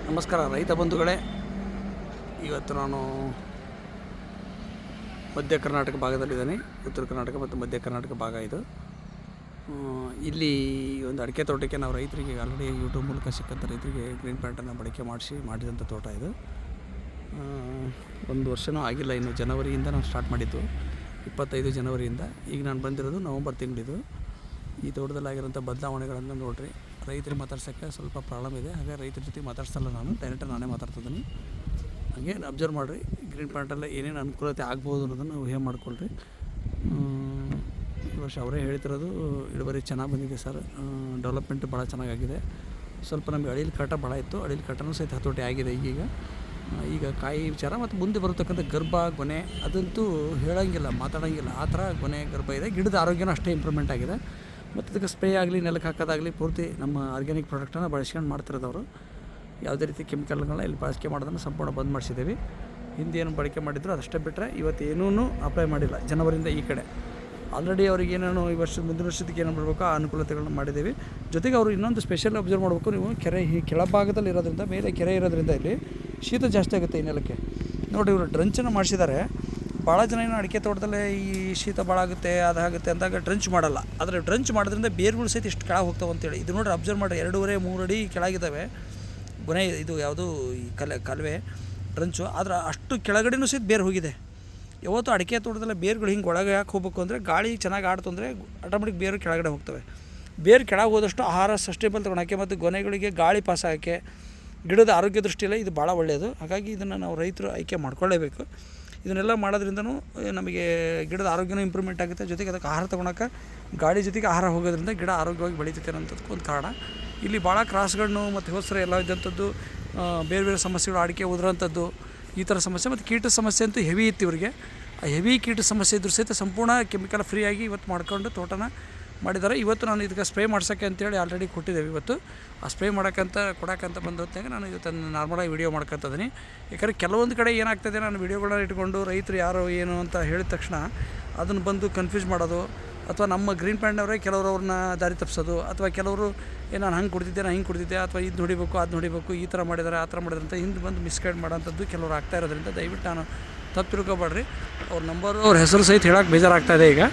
ನಮಸ್ಕಾರ ರೈತ ಬಂಧುಗಳೇ. ಇವತ್ತು ನಾನು ಮಧ್ಯ ಕರ್ನಾಟಕ ಭಾಗದಲ್ಲಿದ್ದೇನೆ. ಉತ್ತರ ಕರ್ನಾಟಕ ಮತ್ತು ಮಧ್ಯ ಕರ್ನಾಟಕ ಭಾಗ ಇದು. ಇಲ್ಲಿ ಒಂದು ಅಡಿಕೆ ತೋಟಕ್ಕೆ ನಾವು ರೈತರಿಗೆ ಆಲ್ರೆಡಿ ಯೂಟ್ಯೂಬ್ ಮೂಲಕ ಸಿಕ್ಕಂಥ ರೈತರಿಗೆ ಗ್ರೀನ್ ಪ್ಯಾಂಟನ್ನು ಬಳಕೆ ಮಾಡಿದಂಥ ತೋಟ ಇದು. ಒಂದು ವರ್ಷವೂ ಆಗಿಲ್ಲ, ಇನ್ನು ಜನವರಿಯಿಂದ ನಾವು ಸ್ಟಾರ್ಟ್ ಮಾಡಿದ್ದು, 25 ಜನವರಿಯಿಂದ. ಈಗ ನಾನು ಬಂದಿರೋದು ನವಂಬರ್ ತಿಂಗಳಿದು. ಈ ತೋಟದಲ್ಲಾಗಿರೋಂಥ ಬದಲಾವಣೆಗಳನ್ನು ನೋಡಿರಿ. ರೈತರಿಗೆ ಮಾತಾಡ್ಸೋಕ್ಕೆ ಸ್ವಲ್ಪ ಪ್ರಾಬ್ಲಮ್ ಇದೆ, ಹಾಗೆ ರೈತರ ಜೊತೆ ಮಾತಾಡ್ಸಲ್ಲ, ನಾನು ಡೈರೆಕ್ಟಾಗಿ ನಾನೇ ಮಾತಾಡ್ತಿದ್ದೀನಿ. ಹಾಗೆ ಅಬ್ಸರ್ವ್ ಮಾಡಿರಿ, ಗ್ರೀನ್ ಪ್ಯಾಂಟಲ್ಲಿ ಏನೇನು ಅನುಕೂಲತೆ ಆಗ್ಬೋದು ಅನ್ನೋದನ್ನು ಊಹೆ ಮಾಡ್ಕೊಳ್ರಿ. ಈ ವರ್ಷ ಅವರೇ ಹೇಳ್ತಿರೋದು ಇಳುವರಿ ಚೆನ್ನಾಗಿ ಬಂದಿದೆ ಸರ್, ಡೆವಲಪ್ಮೆಂಟ್ ಭಾಳ ಚೆನ್ನಾಗಾಗಿದೆ. ಸ್ವಲ್ಪ ನಮಗೆ ಅಳಿಲು ಕಾಟ ಭಾಳ ಇತ್ತು, ಅಳಿಲು ಕಾಟನೂ ಸಹಿತ ಹತೋಟಿ ಆಗಿದೆ. ಈಗ ಕಾಯಿ ವಿಚಾರ ಮತ್ತು ಮುಂದೆ ಬರತಕ್ಕಂಥ ಗರ್ಭ ಗೊನೆ ಅದಂತೂ ಹೇಳೋಂಗಿಲ್ಲ, ಮಾತಾಡೋಂಗಿಲ್ಲ, ಆ ಥರ ಗೊನೆ ಗರ್ಭ ಇದೆ. ಗಿಡದ ಆರೋಗ್ಯನೂ ಅಷ್ಟೇ ಇಂಪ್ರೂವ್ಮೆಂಟ್ ಆಗಿದೆ. ಮತ್ತು ಅದಕ್ಕೆ ಸ್ಪ್ರೇ ಆಗಲಿ, ನೆಲಕ್ಕೆ ಹಾಕೋದಾಗಲಿ ಪೂರ್ತಿ ನಮ್ಮ ಆರ್ಗ್ಯಾನಿಕ್ ಪ್ರಾಡಕ್ಟನ್ನು ಬಳಸ್ಕೊಂಡು ಮಾಡ್ತಿರೋದವರು. ಯಾವುದೇ ರೀತಿ ಕೆಮಿಕಲ್ಗಳನ್ನ ಇಲ್ಲಿ ಬಳಕೆ ಮಾಡೋದನ್ನು ಸಂಪೂರ್ಣ ಬಂದ್ ಮಾಡಿಸಿದ್ದೀವಿ. ಹಿಂದೆ ಏನು ಬಳಕೆ ಮಾಡಿದ್ರು ಅದಷ್ಟೇ ಬಿಟ್ಟರೆ ಇವತ್ತು ಏನೂ ಅಪ್ಲೈ ಮಾಡಿಲ್ಲ. ಜನವರಿಯಿಂದ ಈ ಕಡೆ ಆಲ್ರೆಡಿ ಅವ್ರಿಗೆ ಏನೇನು ಈ ವರ್ಷದ ಮುಂದಿನ ವರ್ಷದಕ್ಕೆ ಏನೇನು ಮಾಡಬೇಕು ಆ ಅನುಕೂಲತೆಗಳನ್ನ ಮಾಡಿದ್ದೀವಿ. ಜೊತೆಗೆ ಅವರು ಇನ್ನೊಂದು ಸ್ಪೆಷಲ್ ಅಬ್ಸರ್ವ್ ಮಾಡಬೇಕು, ನೀವು ಕೆರೆ ಈ ಕೆಳಭಾಗದಲ್ಲಿ ಇರೋದ್ರಿಂದ, ಮೇಲೆ ಕೆರೆ ಇರೋದ್ರಿಂದ ಇಲ್ಲಿ ಶೀತ ಜಾಸ್ತಿ ಆಗುತ್ತೆ ಈ ನೆಲಕ್ಕೆ. ನೋಡಿ, ಇವರು ಡ್ರಂಚನ್ನು ಮಾಡಿಸಿದ್ದಾರೆ. ಭಾಳ ಜನ ಏನು ಅಡಿಕೆ ತೋಟದಲ್ಲೇ ಈ ಶೀತ ಭಾಳ ಆಗುತ್ತೆ, ಅದಾಗುತ್ತೆ ಅಂದಾಗ ಡ್ರಂಚ್ ಮಾಡಲ್ಲ. ಆದರೆ ಡ್ರಂಚ್ ಮಾಡೋದ್ರಿಂದ ಬೇರುಗಳು ಸಹಿತ ಇಷ್ಟು ಕೆಳಗೆ ಹೋಗ್ತಾವೆ ಅಂತೇಳಿ. ಇದು ನೋಡಿ ಅಬ್ಸರ್ವ್ ಮಾಡಿರಿ, 2.5-3 ಅಡಿ ಕೆಳಗಿದ್ದಾವೆ ಗೊನೆ. ಇದು ಯಾವುದು ಈ ಕಲವೆ ಡ್ರಂಚು, ಆದರೆ ಅಷ್ಟು ಕೆಳಗಡೆನೂ ಸಹಿತ ಬೇರು ಹೋಗಿದೆ. ಯಾವತ್ತು ಅಡಿಕೆ ತೋಟದಲ್ಲ ಬೇರುಗಳು ಹಿಂಗೆ ಒಳಗೆ ಯಾಕೆ ಹೋಗ್ಬೇಕು ಅಂದರೆ, ಗಾಳಿ ಚೆನ್ನಾಗಿ ಆಡ್ತು ಅಂದರೆ ಆಟೋಮೆಟಿಕ್ ಬೇರು ಕೆಳಗಡೆ ಹೋಗ್ತವೆ. ಬೇರು ಕೆಳಗೆ ಹೋದಷ್ಟು ಆಹಾರ ಸಸ್ಟೇಬಲ್ ತೊಗೊಳಕ್ಕೆ ಮತ್ತು ಗೊನೆಗಳಿಗೆ ಗಾಳಿ ಪಾಸ್ ಆಗೋಕ್ಕೆ, ಗಿಡದ ಆರೋಗ್ಯ ದೃಷ್ಟಿಯಲ್ಲ ಇದು ಭಾಳ ಒಳ್ಳೆಯದು. ಹಾಗಾಗಿ ಇದನ್ನು ನಾವು ರೈತರು ಆಯ್ಕೆ ಮಾಡ್ಕೊಳ್ಳೇಬೇಕು. ಇದನ್ನೆಲ್ಲ ಮಾಡೋದ್ರಿಂದನೂ ನಮಗೆ ಗಿಡದ ಆರೋಗ್ಯನೂ ಇಂಪ್ರೂವ್ಮೆಂಟ್ ಆಗುತ್ತೆ. ಜೊತೆಗೆ ಅದಕ್ಕೆ ಆಹಾರ ತೊಗೊಳಕ್ಕೆ ಗಾಳಿ ಜೊತೆಗೆ ಆಹಾರ ಹೋಗೋದ್ರಿಂದ ಗಿಡ ಆರೋಗ್ಯವಾಗಿ ಬೆಳೀತೈತೆ ಅನ್ನೋಂಥದ್ದಕ್ಕೆ ಒಂದು ಕಾರಣ. ಇಲ್ಲಿ ಭಾಳ ಕ್ರಾಸ್ಗಳನ್ನು ಮತ್ತು ಹೋಸ್ರ ಎಲ್ಲ ಇದ್ದಂಥದ್ದು, ಬೇರೆ ಬೇರೆ ಸಮಸ್ಯೆಗಳು, ಅಡಿಕೆ ಉದುರೋಂಥದ್ದು, ಈ ಥರ ಸಮಸ್ಯೆ ಮತ್ತು ಕೀಟ ಸಮಸ್ಯೆ ಅಂತೂ ಹೆವಿ ಇತ್ತು ಇವರಿಗೆ. ಆ ಹೆವಿ ಕೀಟ ಸಮಸ್ಯೆ ಇದ್ರೂ ಸಹಿತ ಸಂಪೂರ್ಣ ಕೆಮಿಕಲ್ ಫ್ರೀಯಾಗಿ ಇವತ್ತು ಮಾಡ್ಕೊಂಡು ತೋಟನ ಮಾಡಿದ್ದಾರೆ. ಇವತ್ತು ನಾನು ಇದಕ್ಕೆ ಸ್ಪ್ರೇ ಮಾಡ್ಸೋಕ್ಕೆ ಅಂತೇಳಿ ಆಲ್ರೆಡಿ ಕೊಟ್ಟಿದ್ದೇವೆ. ಇವತ್ತು ಆ ಸ್ಪ್ರೇ ಕೊಡೋಕ್ಕಂತ ಬಂದ ಹೊತ್ತಾಗ ನಾನು ಇವತ್ತು ನಾರ್ಮಲಾಗಿ ವೀಡಿಯೋ ಮಾಡ್ಕೊತಿದ್ದೀನಿ. ಯಾಕಂದರೆ ಕೆಲವೊಂದು ಕಡೆ ಏನಾಗ್ತದೆ, ನಾನು ವೀಡಿಯೋಗಳನ್ನ ಇಟ್ಕೊಂಡು ರೈತರು ಯಾರು ಏನು ಅಂತ ಹೇಳಿದ ತಕ್ಷಣ ಅದನ್ನು ಬಂದು ಕನ್ಫ್ಯೂಸ್ ಮಾಡೋದು, ಅಥವಾ ನಮ್ಮ ಗ್ರೀನ್ ಪ್ಯಾಂಟ್ನವರೇ ಕೆಲವರು ಅವ್ರನ್ನ ದಾರಿ ತಪ್ಪಿಸೋದು, ಅಥವಾ ಕೆಲವರು ನಾನು ಹಂಗೆ ಕೊಡ್ತಿದ್ದೆ, ಅಥವಾ ಇದು ನೋಡಿಬೇಕು ಅದು ನೋಡಿಬೇಕು, ಈ ಥರ ಮಾಡಿದ್ದಾರೆ ಆ ಥರ ಮಾಡಿದ್ರೆ ಅಂತ ಹಿಂದೆ ಬಂದು ಮಿಸ್ಗೈಡ್ ಮಾಡೋಂಥದ್ದು ಕೆಲವರು ಆಗ್ತಾ ಇರೋದ್ರಿಂದ ದಯವಿಟ್ಟು ನಾನು ತಪ್ಪು ತಿಳ್ಕೊಬೇಡ್ರಿ. ಅವ್ರ ನಂಬರು, ಅವ್ರ ಹೆಸರು ಸಹಿತ ಹೇಳೋಕೆ ಬೇಜಾರಾಗ್ತಾಯಿದೆ ಈಗ.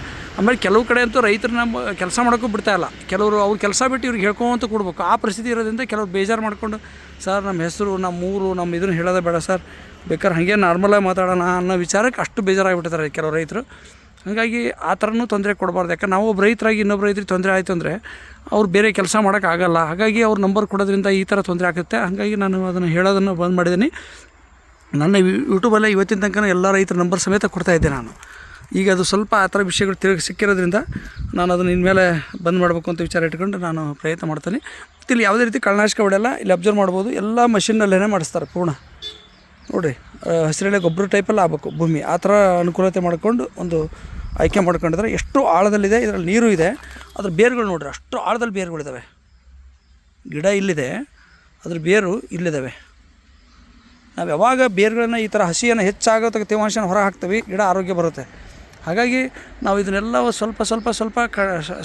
ಆಮೇಲೆ ಕೆಲವು ಕಡೆ ಅಂತೂ ರೈತರನ್ನ ಕೆಲಸ ಮಾಡೋಕ್ಕೂ ಬಿಡ್ತಾಯಿಲ್ಲ. ಕೆಲವರು ಅವ್ರ ಕೆಲಸ ಬಿಟ್ಟು ಇವ್ರಿಗೆ ಹೇಳ್ಕೊಂತ ಕೊಡ್ಬೇಕು, ಆ ಪರಿಸ್ಥಿತಿ ಇರೋದ್ರಿಂದ ಕೆಲವ್ರು ಬೇಜಾರು ಮಾಡ್ಕೊಂಡು, ಸರ್ ನಮ್ಮ ಹೆಸರು, ನಮ್ಮ ಊರು, ನಮ್ಮ ಇದನ್ನು ಹೇಳೋದೇ ಬೇಡ ಸರ್, ಬೇಕಾದ್ರೆ ಹಾಗೆ ನಾರ್ಮಲಾಗಿ ಮಾತಾಡೋಣ ಅನ್ನೋ ವಿಚಾರಕ್ಕೆ ಅಷ್ಟು ಬೇಜಾರಾಗಿಬಿಡ್ತಾರೆ ಕೆಲವು ರೈತರು. ಹಾಗಾಗಿ ಆ ಥರನೂ ತೊಂದರೆ ಕೊಡಬಾರ್ದು. ಯಾಕಂದ್ರೆ ನಾವು ಒಬ್ಬ ರೈತರಾಗಿ ಇನ್ನೊಬ್ಬ ರೈತರಿಗೆ ತೊಂದರೆ ಆಯಿತು ಅಂದರೆ ಅವ್ರು ಬೇರೆ ಕೆಲಸ ಮಾಡೋಕ್ಕಾಗಲ್ಲ. ಹಾಗಾಗಿ ಅವ್ರ ನಂಬರ್ ಕೊಡೋದ್ರಿಂದ ಈ ಥರ ತೊಂದರೆ ಆಗುತ್ತೆ. ಹಾಗಾಗಿ ನಾನು ಅದನ್ನು ಹೇಳೋದನ್ನು ಬಂದ್ ಮಾಡಿದ್ದೀನಿ. ನನ್ನ ಯೂಟ್ಯೂಬಲ್ಲೇ ಇವತ್ತಿನ ತನಕ ಎಲ್ಲ ರೈತರ ನಂಬರ್ ಸಮೇತ ಕೊಡ್ತಾಯಿದ್ದೆ ನಾನು. ಈಗ ಅದು ಸ್ವಲ್ಪ ಆ ಥರ ವಿಷಯಗಳು ಸಿಕ್ಕಿರೋದ್ರಿಂದ ನಾನು ಅದನ್ನು ಇನ್ಮೇಲೆ ಬಂದ್ ಮಾಡಬೇಕು ಅಂತ ವಿಚಾರ ಇಟ್ಕೊಂಡು ನಾನು ಪ್ರಯತ್ನ ಮಾಡ್ತೀನಿ. ಮತ್ತು ಇಲ್ಲಿ ಯಾವುದೇ ರೀತಿ ಕಳೆನಾಶಕ ಹೊಡೆಯಲ್ಲ. ಇಲ್ಲಿ ಅಬ್ಸರ್ವ್ ಮಾಡ್ಬೋದು, ಎಲ್ಲ ಮಷಿನ್ನಲ್ಲೇ ಮಾಡಿಸ್ತಾರೆ ಪೂರ್ಣ. ನೋಡಿರಿ, ಹಸಿರೆಲೆ ಗೊಬ್ಬರ ಟೈಪಲ್ಲಿ ಆಗಬೇಕು ಭೂಮಿ, ಆ ಥರ ಅನುಕೂಲತೆ ಮಾಡ್ಕೊಂಡು ಒಂದು ಆಯ್ಕೆ ಮಾಡ್ಕೊಂಡಿದ್ದಾರೆ. ಎಷ್ಟು ಆಳದಲ್ಲಿದೆ, ಇದರಲ್ಲಿ ನೀರು ಇದೆ, ಅದ್ರ ಬೇರುಗಳು ನೋಡಿರಿ, ಅಷ್ಟು ಆಳದಲ್ಲಿ ಬೇರುಗಳಿದ್ದಾವೆ. ಗಿಡ ಇಲ್ಲಿದೆ, ಅದ್ರ ಬೇರು ಇಲ್ಲಿದ್ದಾವೆ. ನಾವು ಯಾವಾಗ ಬೇರುಗಳನ್ನ ಈ ಥರ ಹಸಿಯನ್ನು ಹೆಚ್ಚಾಗೋತಕ್ಕ ತೇವಾಂಶನ ಹೊರ ಹಾಕ್ತೀವಿ, ಗಿಡ ಆರೋಗ್ಯ ಬರುತ್ತೆ. ಹಾಗಾಗಿ ನಾವು ಇದನ್ನೆಲ್ಲ ಸ್ವಲ್ಪ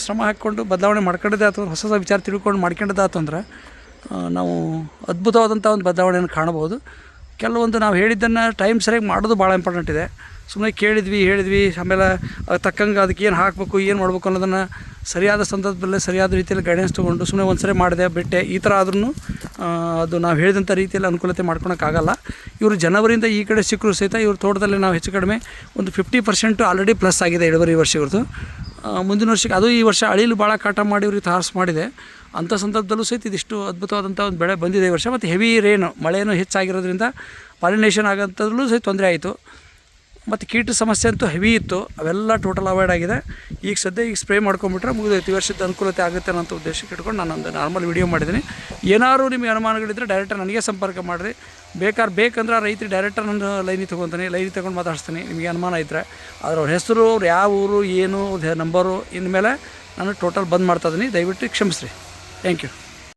ಶ್ರಮ ಹಾಕ್ಕೊಂಡು ಬದಲಾವಣೆ ಮಾಡ್ಕೊಂಡಿದ್ದೆ ಅಥವಾ ಹೊಸ ವಿಚಾರ ತಿಳ್ಕೊಂಡು ಮಾಡ್ಕೊಂಡಿದ್ದಾತು ಅಂದ್ರೆ ನಾವು ಅದ್ಭುತವಾದಂಥ ಒಂದು ಬದಲಾವಣೆಯನ್ನು ಕಾಣಬಹುದು. ಕೆಲವೊಂದು ನಾವು ಹೇಳಿದ್ದನ್ನು ಟೈಮ್ ಸರಿಯಾಗಿ ಮಾಡೋದು ಭಾಳ ಇಂಪಾರ್ಟೆಂಟ್ ಇದೆ. ಸುಮ್ಮನೆ ಹೇಳಿದ್ವಿ, ಆಮೇಲೆ ತಕ್ಕಂಗೆ ಅದಕ್ಕೆ ಏನು ಹಾಕಬೇಕು, ಏನು ಮಾಡಬೇಕು ಅನ್ನೋದನ್ನು ಸರಿಯಾದ ಸಂದರ್ಭದಲ್ಲೇ ಸರಿಯಾದ ರೀತಿಯಲ್ಲಿ ಗೈಡೆನ್ಸ್ ತೊಗೊಂಡು ಸುಮ್ಮನೆ ಒಂದು ಸರಿ ಮಾಡಿದೆ ಬಿಟ್ಟೆ ಈ ಥರ ಆದ್ರೂ ಅದು ನಾವು ಹೇಳಿದಂಥ ರೀತಿಯಲ್ಲಿ ಅನುಕೂಲತೆ ಮಾಡ್ಕೊಳಕ್ಕಾಗಲ್ಲ. ಇವರು ಜನವರಿಯಿಂದ ಈ ಕಡೆ ಸಿಕ್ಕರು ಸಹಿತ ಇವ್ರ ತೋಟದಲ್ಲಿ ನಾವು ಹೆಚ್ಚು ಕಡಿಮೆ ಒಂದು 50% ಆಲ್ರೆಡಿ ಪ್ಲಸ್ ಆಗಿದೆ ಇಳುವರಿ ಈ ವರ್ಷ ಇವ್ರದ್ದು. ಮುಂದಿನ ವರ್ಷಕ್ಕೆ ಅದು ಈ ವರ್ಷ ಅಳಿಲು ಭಾಳ ಕಾಟ ಮಾಡಿ ಇವ್ರಿಗೆ ತಾರ್ಸ್ ಮಾಡಿದೆ. ಅಂಥ ಸಂದರ್ಭದಲ್ಲೂ ಸಹಿತ ಇದಿಷ್ಟು ಅದ್ಭುತವಾದಂಥ ಒಂದು ಬೆಳೆ ಬಂದಿದೆ ಈ ವರ್ಷ. ಮತ್ತು ಹೆವಿ ಮಳೆಯೂ ಹೆಚ್ಚಾಗಿರೋದ್ರಿಂದ ಪಾಲಿನೇಷನ್ ಆಗೋಂಥದ್ರಲ್ಲೂ ಸಹಿತ ತೊಂದರೆ ಆಯಿತು. ಮತ್ತು ಕೀಟ ಸಮಸ್ಯೆ ಅಂತೂ ಹೆವಿ ಇತ್ತು, ಅವೆಲ್ಲ ಟೋಟಲ್ ಅವಾಯ್ಡ್ ಆಗಿದೆ. ಈಗ ಸ್ಪ್ರೇ ಮಾಡ್ಕೊಂಬಿಟ್ರೆ ಮುಗಿದೈತಿ, ಈ ವರ್ಷದ ಅನುಕೂಲತೆ ಆಗುತ್ತೆ ಅನ್ನೋ ಉದ್ದೇಶಕ್ಕೆ ಇಟ್ಕೊಂಡು ನಾನೊಂದು ನಾರ್ಮಲ್ ವೀಡಿಯೋ ಮಾಡಿದ್ದೀನಿ. ಏನಾದ್ರು ನಿಮಗೆ ಅನುಮಾನಗಳಿದ್ದರೆ ಡೈರೆಕ್ಟಾಗಿ ನನಗೆ ಸಂಪರ್ಕ ಮಾಡಿರಿ. ಬೇಕಂದ್ರೆ ರೈತರು ಡೈರೆಕ್ಟಾಗಿ ನನ್ನ ಲೈನಿಗೆ ತೊಗೊಂಡು ಮಾತಾಡ್ತೀನಿ. ನಿಮಗೆ ಅನುಮಾನ ಇದ್ದರೆ ಆದರೆ ಅವ್ರ ಹೆಸರು, ಅವ್ರು ಯಾವ ಊರು, ಏನು ನಂಬರು ಇನ್ಮೇಲೆ ನಾನು ಟೋಟಲ್ ಬಂದ್ ಮಾಡ್ತಾಯಿದ್ದೀನಿ. ದಯವಿಟ್ಟು ಕ್ಷಮಿಸ್ರಿ. Thank you.